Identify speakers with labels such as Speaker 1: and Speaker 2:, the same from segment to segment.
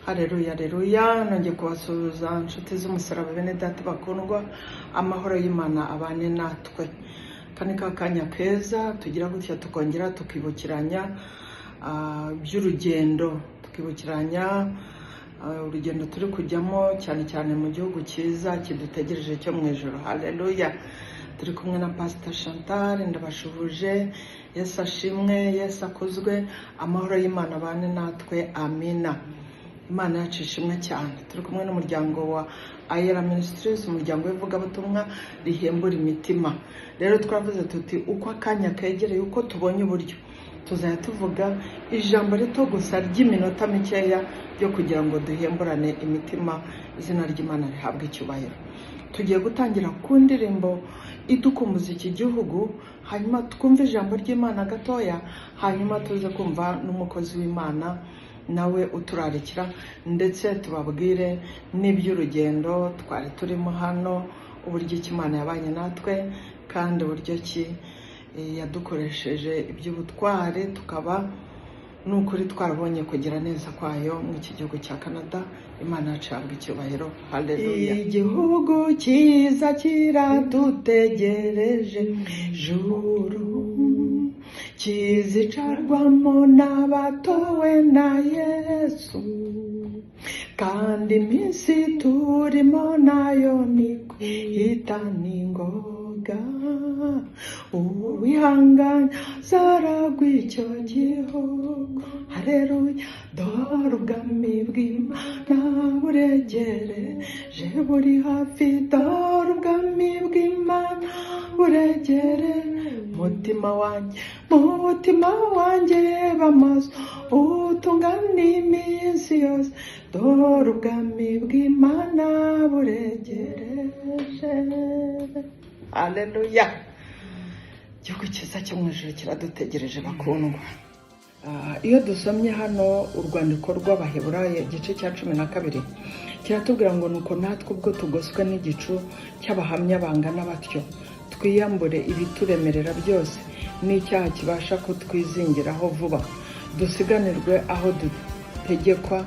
Speaker 1: Haleluya, haleluya. Nongeye kubasuhuza inshuti z'umusaraba bene data bakundwa, amahoro y'Imana abane natwe. Kane kanya keza tugira gutya tukongera tukibukiranya by'urugendo, tukibukiranya urugendo turi kujyamo cyane cyane mu gihugu cyiza kidutegereje cyo mu ijuru. Haleluya. Turi kumwe na Pastor Chantal, ndabashuhuje. Yesu ashimwe, Yesu akuzwe, amahoro y'Imana abane natwe. Amina. Imana yacu ishimwe cyane. Turi kumwe n'umuryango wa Ayera Ministries, umuryango w'ivugabutumwa rihembura imitima. Rero twavuze tuti uko akanya kegereye, uko tubonye uburyo, tuzajya tuvuga ijambo rito gusa ry'iminota mikeya ryo kugira ngo duhemburane imitima, izina ry'Imana rihabwe icyubahiro. Tugiye gutangira ku ndirimbo idukumbuza iki gihugu, hanyuma twumve ijambo ry'Imana gatoya, hanyuma tuze kumva n'umukozi w'Imana nawe uturarikira, ndetse tubabwire n'iby'urugendo twari turimo hano, uburyo Imana yabanye natwe kandi uburyo ki yadukoresheje iby'ubutware, tukaba n'ukuri twarabonye kugira neza kwayo mu iki gihugu cya Canada. Imana yacu ihabwe icyubahiro. Haleluya. Igihugu cyiza kiradutegereje, ijuru kizicarwamo n'abatowe na Yesu, kandi iminsi turimo nayo ni kwita n'ingoga. Uwihanganye azaragwa icyo gihugu. Haleluya. Dore ubwami bw'Imana buregereje, buri hafi. Dore ubwami bw'Imana buregereje. Mutima wanjye bamaso utungane iminsi yose. Dore ubwami bw'Imana buregereje. Haleluya. Igihugu cyiza cyo mu ijuru kiradutegereje bakundwa. Iyo dusomye hano urwandiko rw'Abaheburayo igice cya 12 kiratubwira ngo nuko natwe ubwo tugoswe n'igicu cy'abahamya bangana batyo, twiyambure ibituremerera byose n'icyaha kibasha kutwizingiraho vuba, dusiganirwe aho dutegekwa,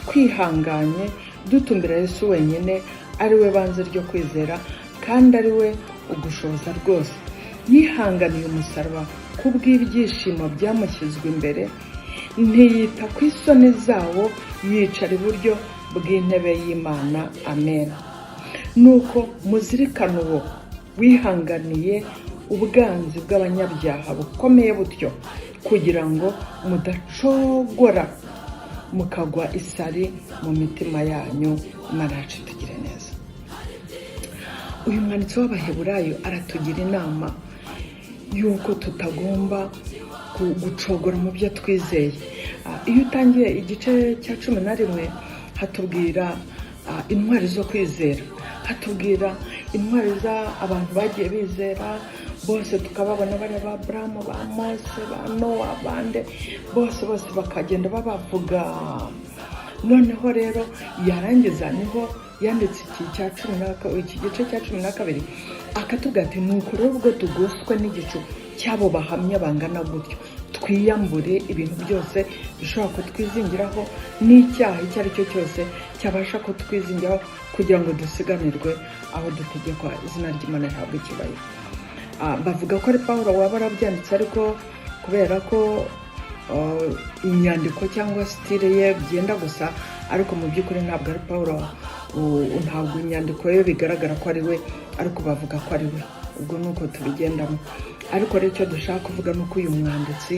Speaker 1: twihanganye dutumbira Yesu wenyine, ari we banze ryo kwizera kandi ari we ugushoboza rwose. Yihanganiye umusaraba kubw'ibyishimo byamushyizwe imbere, ntiyita ku isoni zawo, yicara iburyo bw'intebe y'Imana. Amen. Nuko muzirikane uwo wihanganiye ubwanzi bw'abanyabyaha bukomeye butyo, kugira ngo mudacogora mukagwa isari mu mitima yanyu. Imana yacu tugire neza. Uyu mwanditsi w'Abaheburayo aratugira inama yuko tutagomba gucogora mu byo twizeye. Iyo utangiye igice cya 11 hatubwira intwari zo kwizera, hatubwira intwari abantu bagiye bizera bose, tukababona bari ba Abrahamu, ba Mose, ba Nowa, bande bose bakagenda babavuga. Noneho rero yarangiza niho yanditse iki gice cya 12 akatubwira ati nuko rero ubwo tugoswe n'igicu cy'abo bahamya bangana gutyo, twiyambure ibintu byose bishobora kutwizingiraho n'icyaha icyo ari cyo cyose cyabasha kutwizingiraho, kugira ngo dusiganirwe aho dutegekwa. Izina ry'Imana rihabwe icyubahiro. Bavuga ko ari Pawulo waba arabyanditse, ariko kubera ko inyandiko cyangwa style ye byenda gusa, ariko mu by'ukuri ntabwo ari Pawulo. Ntabwo inyandiko ye bigaragara ko ari we, ariko bavuga ko ari we. Ubwo nuko tubigendamo. Ariko rero icyo dushaka kuvuga nuko uyu mwanditsi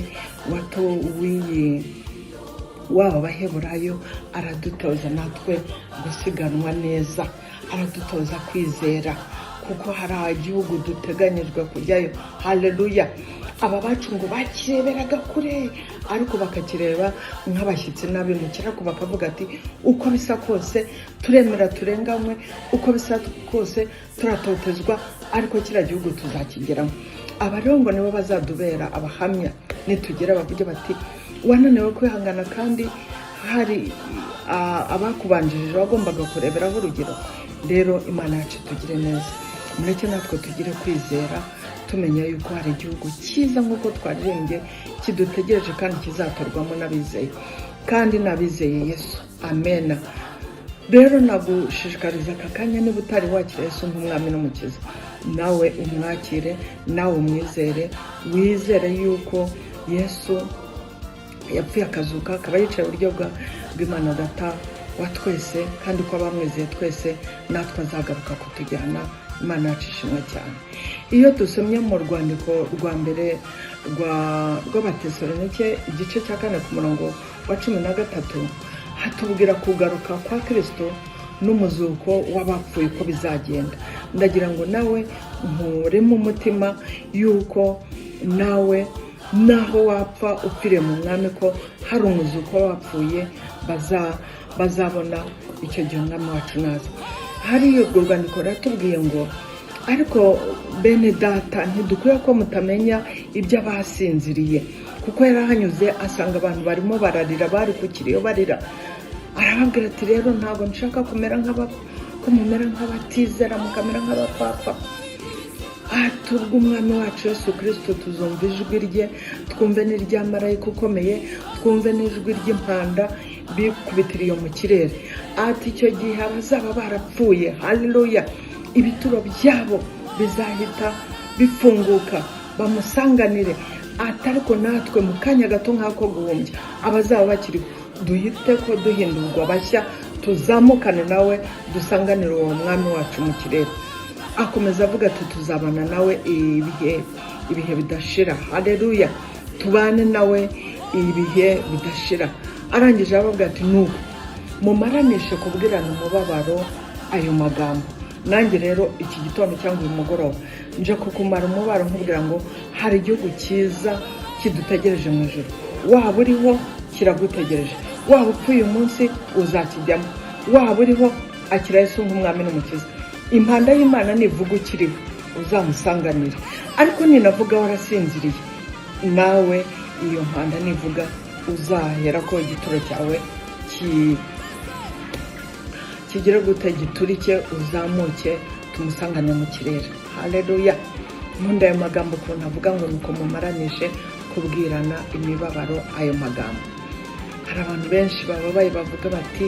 Speaker 1: w'aba Baheburayo aradutoza natwe gusiganwa neza, aradutoza kwizera, kuko hari igihugu duteganyijwe kujyayo. Haleluya. Aba bacu ngo bakireberaga kure, ariko bakakireba nk'abashyitsi n'abimukira, ariko bakavuga ati uko bisa kose turemera turenganywe, uko bisa kose turatotezwa, ariko kiriya gihugu tuzakigeramo. Aba rero ngo nibo bazadubera abahamya nitugera bavuge bati wananiwe kwihangana, kandi hari abakubanjirije bagombaga kureberaho urugero. Rero Imana yacu tugire neza, mureke natwe tugire kwizera, tumenya yuko hari igihugu cyiza nk'uko twaririmbye kidutegereje kandi kizatorwamo n'abizeye, kandi n'abizeye Yesu. amen. Rero nagushishikariza aka kanya niba utari wakira Yesu nk'umwami n'umukiza, nawe umwakire, nawe umwizere, wizere yuko Yesu yapfuye akazuka, akaba yicaye iburyo bw'Imana Data wa twese, kandi ko abamwizeye twese natwe azagaruka kutujyana. Imana yacu ishimwe cyane. Iyo dusomye mu rwandiko rwa mbere rw'Abatesalonike igice cya 4 ku murongo wa 13, hatubwira kugaruka kwa Kristo n'umuzuko w'abapfuye ko bizagenda. Ndagira ngo nawe mpure mu mutima yuko nawe naho wapfa upfire mu mwami ko hari umuzuko w'abapfuye bazabona icyo gihe umwami wacu naza. Hari urwo rwandiko ratubwiye ngo ariko bene data ntidukwiye ko mutamenya ibyo abasinziriye, kuko yarahanyuze asanga abantu barimo bararira, bari ku kiriyo barira. Arababwira ati rero ntabwo nshaka kumera nk'abatizera, mukamera nk'abapapa. Tubwo umwami wacu Yesu Kristo tuzumva ijwi rye, twumve n'irya marayika ukomeye, twumve n'ijwi ry'impanda bikubitiriye mu kirere. Ati icyo gihe abazaba barapfuye, haleluya, ibituro byabo bizahita bifunguka bamusanganire. Ariko natwe mu kanya gato nk'ako guhumbya abazaba bakiri duhite ko duhindurwa bashya, tuzamukane nawe dusanganire uwo mwami wacu mu kirere. Akomeza avuga ati tuzabana nawe ibihe bidashira, haleluya, tubane nawe ibihe bidashira. Arangije avuga ati nuko mumaranishe kubwirana umubabaro ayo magambo. Nanjye rero iki gitondo cyangwa uyu mugoroba nje kukumara umubabaro nkubwira ngo hari igihugu cyiza kidutegereje mu ijuru. Waba uriho kiragutegereje, waba upfuye umunsi uzakijyamo, waba uriho akira Yesu nk'umwami n'umukiza. Impanda y'Imana nivuga ukiriho uzamusanganire, ariko ninavuga warasinziriye, nawe iyo mpanda nivuga uzahera ko igituro cyawe kigire gute, giturike, uzamuke tumusangane mu kirere. Haleluya. Nkunda ayo magambo ukuntu avuga ngo nuko mumaranishe kubwirana imibabaro ayo magambo. Hari abantu benshi bababaye bavuga bati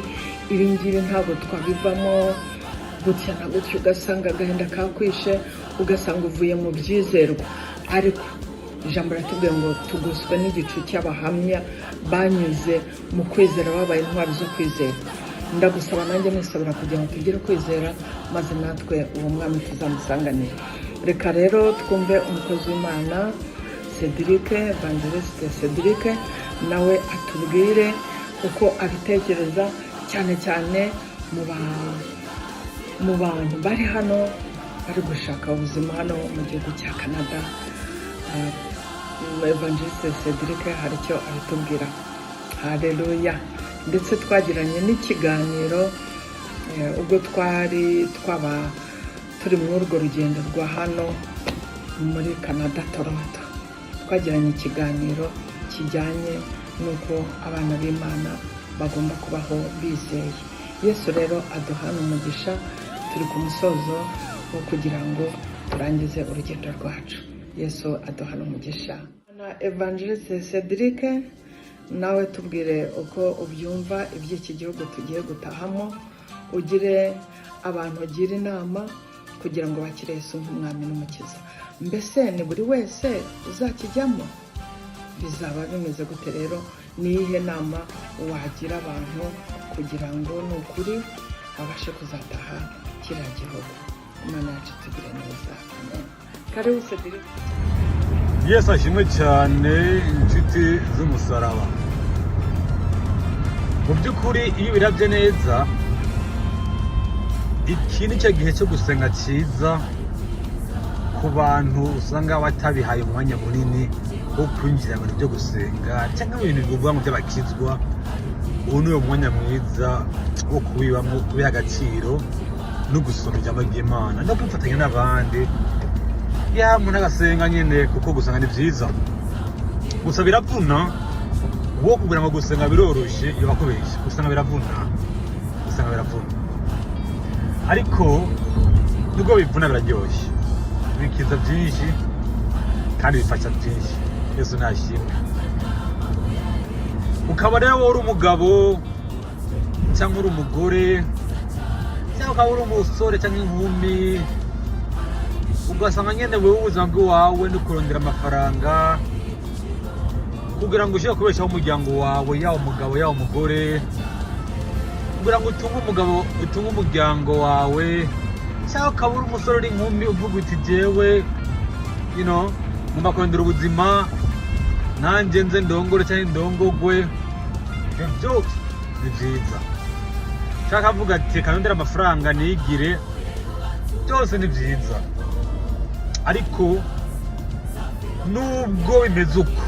Speaker 1: ibi ngibi ntabwo twabivamo, gutya na gutya, ugasanga agahinda kakwishe, ugasanga uvuye mu byizerwa. Ariko ijambo ratubwiye ngo tuguswe n'igicu cy'abahamya banyuze mu kwizera, babaye intwari zo kwizera. Ndagusaba nanjye nisabira kugira ngo tugire kwizera, maze natwe uwo mwami tuzamusanganire. Reka rero twumve umukozi w'Imana Cedric, Evangeliste Cedric, nawe atubwire uko abitekereza, cyane cyane mu bantu bari hano bari gushaka ubuzima hano mu gihugu cya Canada. Evangeliste Cedric hari icyo abitubwira. Haleluya. Ndetse twagiranye n'ikiganiro ubwo turi muri urwo rugendo rwa hano muri Canada, Toronto. Twagiranye ikiganiro kijyanye n'uko abana b'Imana bagomba kubaho bizeye. Yesu rero aduhana umugisha, turi ku musozo wo kugira ngo turangize urugendo rwacu. Yesu aduhana umugisha. Evangeliste Cedric, nawe tubwire uko ubyumva iby'iki gihugu tugiye gutahamo, ugire abantu ugira inama kugira ngo bakire Yesu nk'umwami n'umukiza. Mbese ni buri wese uzakijyamo? Bizaba bimeze gute rero? Ni iyihe nama wagira abantu kugira ngo n'ukuri babashe kuzataha kiriya gihugu? Imana yacu tugire neza. Amen. Karibu Cedric.
Speaker 2: Yesu ashimwe cyane inshuti z'umusaraba. Mu by'ukuri iyo birabye neza, iki ni cyo gihe cyo gusenga cyiza ku bantu usanga batabihaye umwanya munini wo kwinjira mu byo gusenga cyangwa mu bintu bivuga ngo by'abakizwa. Ubu ni umwanya mwiza wo kubibamo, kubiha agaciro no gusoma ijambo ry'Imana no kwifatanya n'abandi. Umuntu agasenga nyine, kuko gusenga ni byiza, gusa biravuna. Uwo kugira ngo gusenga biroroshye iyo bakubeshya. Gusenga biravuna, ariko nubwo bivuna biraryoshye, bikiza byinshi kandi bifasha byinshi. Yesu nashimwe. Ukaba rero uri umugabo cyangwa uri umugore cyangwa ukaba uri umusore cyangwa inkumi, ugasanga nyine wowe ubuzima bw'iwawe ni kurondera amafaranga kugira ngo ushobore kubeshaho umuryango wawe, yaba umugabo yaba umugore, kugira ngo utunge umuryango wawe, cyangwa ukaba uri umusore uri inkumi uvuga uti jewe ngomba kurondera ubuzima nanjye nze ndongore cyangwa ndongogwe. Ibyo byose ni byiza. Ushaka avuga ati kanondera amafaranga nigire, byose ni byiza. Ariko nubwo bimeze uko,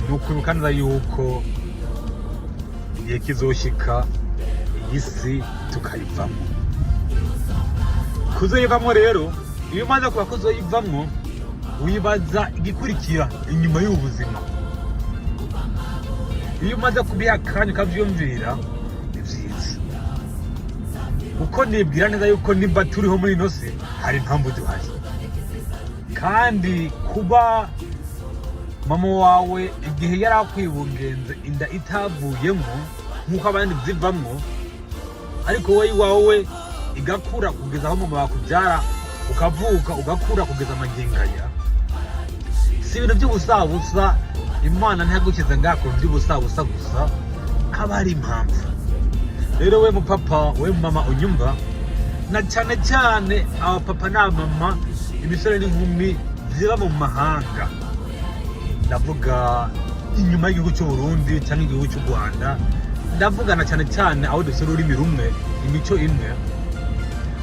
Speaker 2: ni ukwibuka neza yuko igihe kizoshika iyi si tukayivamo. Kuzoyivamo rero, iyo umaze kuba kuzoyivamo, wibaza igikurikira inyuma y'ubuzima. Iyo umaze kubiha akanya ukabyumvira, ni byiza. Kuko nibwira neza yuko niba turiho muri ino si, hari impamvu duhari. Kandi kuba mama wawe igihe yari akwibungenze inda itavuyemo nk'uko abandi zivamo, ariko wowe iwawe igakura kugeza aho mama wakubyara, ukavuka ugakura kugeza amagingaya, si ibintu by'ubusabusa. Imana ntiyagukize ngako by'ubusabusa gusa, haba hari impamvu. Rero we mupapa, we mama unyumva, na cyane cyane abapapa n'abamama, imisore n'inkumi ziba mu mahanga, ndavuga inyuma y'igihugu cy'u Burundi cyangwa igihugu cy'u Rwanda, ndavuga na cyane cyane aho dusura ururimi rumwe, imico imwe.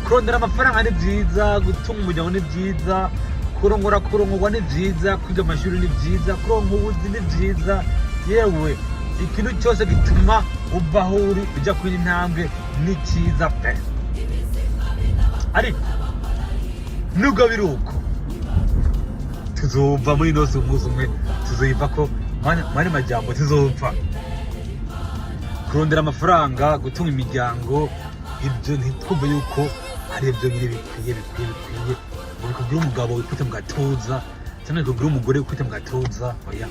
Speaker 2: Kurondera amafaranga ni byiza, gutunga umuryango ni byiza, kurongorwa ni byiza, kwiga amashuri ni byiza, kuronka ubuzi ni byiza, yewe ikintu cyose gituma uva aho uri ujya kuri intambwe ni cyiza pe. Ariko nubwo biri uko, tuzova muri ino si umunsi umwe, tuzoyiva ko mani majambo tuzopfa. Kurondera amafaranga, gutunga imiryango, ibyo ntitwumve yuko ari ibyo nyine bikwiye. Bikubwira umugabo wikute mu gatuza cyangwa bikubwira umugore wikute mu gatuza, oya.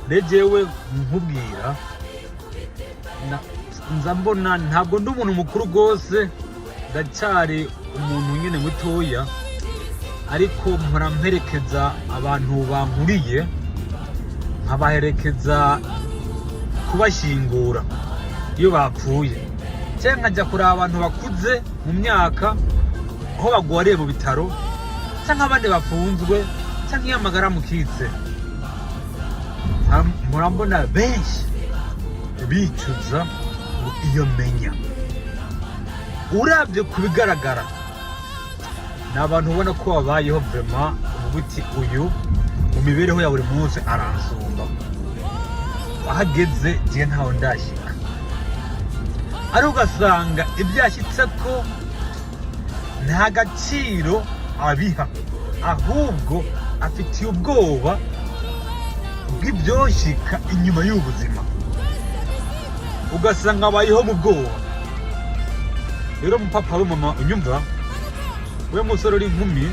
Speaker 2: Rejewe nkubwira, nza mbona ntabwo ndi umuntu mukuru rwose, ndacyari umuntu nyine mutoya, ariko mpora mperekeza abantu bankuriye, nkabaherekeza kubashyingura iyo bapfuye, cyangwa nkajya kureba abantu bakuze mu myaka aho bagwariye mu bitaro, cyangwa abandi bafunzwe, cyangwa iyo amagara mukitse. Murambona benshi bicuza ngo iyo menya. Urabye ku bigaragara, ni abantu ubona ko babayeho vrema, uvuga uti uyu mu mibereho ya buri munsi aransumba, ahageze gihe ntaho ndashyika. Ariko ugasanga ibyashyitse ko nta gaciro abiha, ahubwo afitiye ubwoba bw'ibyoshyika inyuma y'ubuzima, ugasanga abayeho mu bwoba. Rero mupapa we mama unyumva, we musore uri inkumi,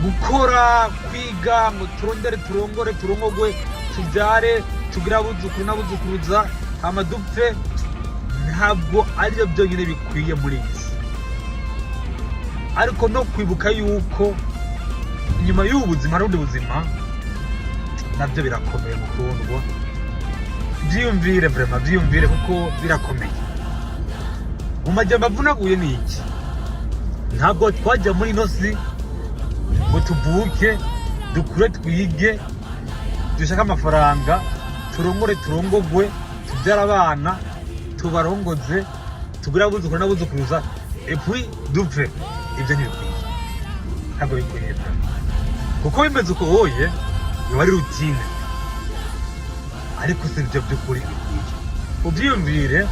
Speaker 2: gukora kwiga ngo turondere turongore turongogwe tubyare tugira abuzukuru n'abuzukuruza hama dupfe, ntabwo aribyo byonyine bikwiye muri iyi si. Ariko no kwibuka yuko inyuma y'ubu buzima hari ubundi buzima, nabyo birakomeye mukundwa. Byiyumvire vrema, byiyumvire kuko birakomeye. Mu majyamba avunaguye ni iki? Ntabwo twajya muri ino si ngo tuvuke, dukure twige, dushake amafaranga, turongore turongogwe, tubyara abana, tubarongoze, tugure abuzukuru n'abuzukuruza, epui dupfe. Ibyo ntibikwiye, ntabwo bikwiye kuko bimeze uko woye biba ari rutine, ariko si ibyo by'ukuri bikwiye. Ubyiyumvire,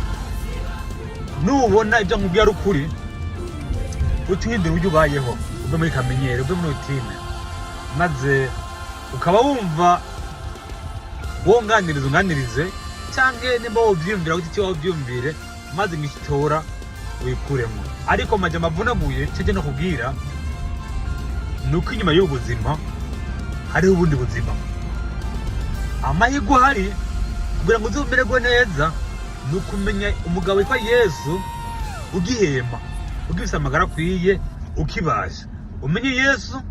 Speaker 2: nubona ibyo nkubwira ari ukuri, utuhindura uburyo ubayeho, uve muri kamenyero, uve muri rutine, maze ukaba wumva wonganirize, cyangwa nimba wobyiyumvira gute icyo wobyiyumvire, maze ngishitora wikuremo. Ariko majyamba avunaguye cyo no kubwira nuko inyuma y'ubuzima hariho ubundi buzima. amahirwe ahari kugira ngo uzumererwe neza ni ukumenya umugabo witwa Yesu, ugihema, ugifise amagara akwiye, ukibasha. Umenye Yesu,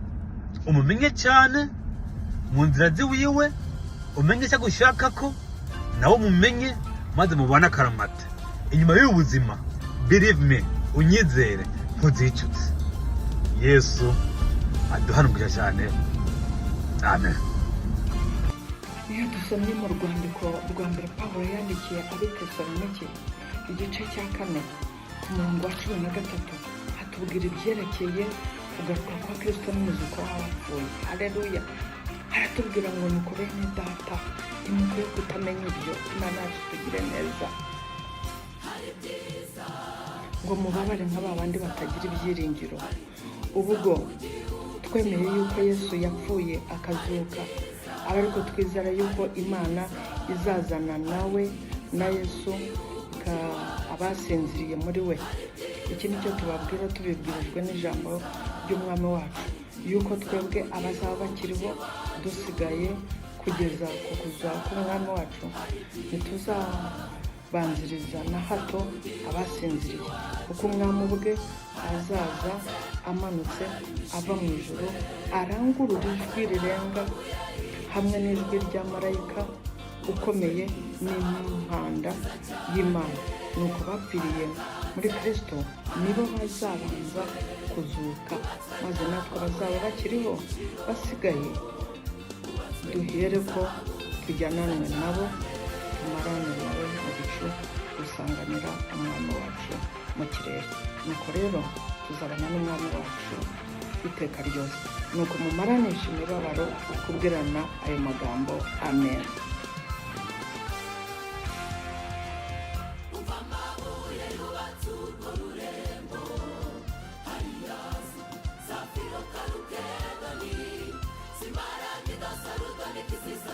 Speaker 2: umumenye cyane mu nzira ziwiwe, umenye icyo agushakako, nawe umumenye, maze mubane akaramata. Inyuma y'ubu buzima, believe me, unyizere, ntuzicutse. Yesu aduhanukira cyane. Amen.
Speaker 1: Iyo dusomye mu rwandiko rwa mbere Pawulo yandikiye Abatesalonike igice cya 4 ku murongo wa 13 hatubwira ibyerekeye kugaruka kwa Kristo n'umuzuko w'abapfuye. Haleluya. Haratubwira ngo nuko bene data ntimukwiye kutamenya ibyo, Imana yacu tugire neza, ngo mubabare nk'abandi batagira ibyiringiro. Ubwo twemeye yuko Yesu yapfuye akazuka, ariko twizera yuko Imana izazana nawe na Yesu abasinziriye muri we. Iki nicyo tubabwira tubibwirijwe n'ijambo ry'umwami wacu, yuko twebwe abazaba bakiriho dusigaye kugeza ku kuza k'umwami wacu ntituzabanziriza na hato abasinziriye, kuko umwami ubwe azaza amanutse ava mu ijuru, arangurura ijwi rirenga hamwe n'ijwi rya marayika ukomeye n'impanda y'Imana. Nuko bapfiriye muri Kristo nibo bazabanza kuzuka, maze natwe bazaba bakiriho basigaye duhere ko tujyananwe nabo, tumarane nawe mu bicu, gusanganira umwami wacu mu kirere. Nuko rero tuzabana n'umwami wacu iteka ryose. Nuko mumaranishe imibabaro, kubwirana ayo magambo. Amen.
Speaker 3: Simara kidasaruta nikisisa